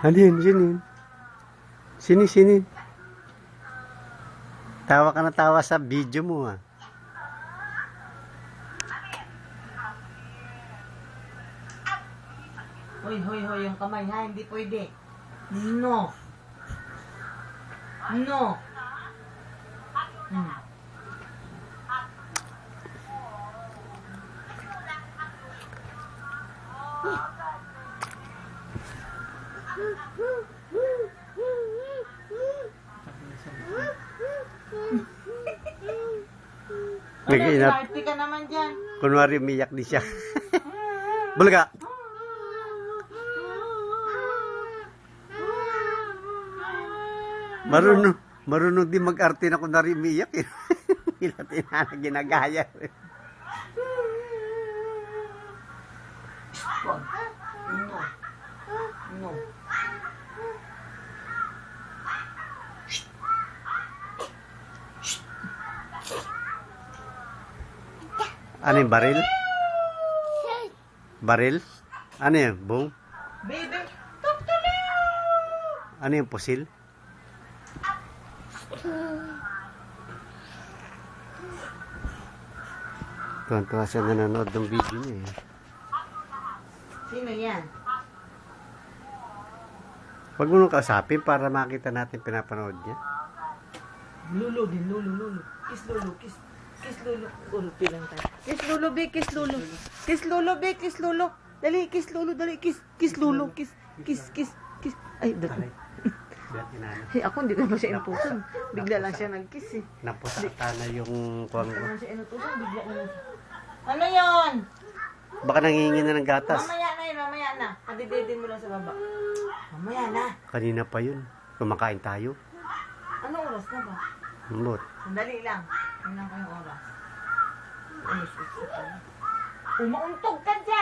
Ano yun? Sinin? Sinin? Tawa ka na tawa sa video mo ah. Hoy, yung kamay ha, hindi pwede. No. Nag-inat. Party ka naman dyan. Kunwari umiyak di siya. Bulaga. Marunong din mag-arte na kunwari umiyak eh. Ilatin na ginagaya. No. Ano yung baril? Baril? Ano yung bong? Baby, talk to me! Ano yung pusil? Tuwan-tuwa siya nanonood ng video niya eh. Sino yan? Huwag mo nung kausapin para makita natin pinapanood niya. Lulu. Kiss Lulu, kiss Lulu. Ulpi lang tayo. Kiss Lulu, be, kiss Lulu. Kiss Lulu, be, kiss Lulu. Dali, kiss Lulu, dali, kiss Lulu, kiss. Ay, dali. Hey, ako hindi ko naman siya inutusan. Bigla lang siya nag-kiss eh. Napusata na yung kuwang Hindi ko ko. naman siya inutusan, bigla na lang. Ano yon? Baka nangihingi na ng gatas. Mamaya na. Kadididin mo lang sa baba. Mamaya na. Kanina pa yun. Kumakain tayo. Ano oras na ba? Mulot. Sandali lang. Tingnan ko yung oras. Umauntog ka dyan!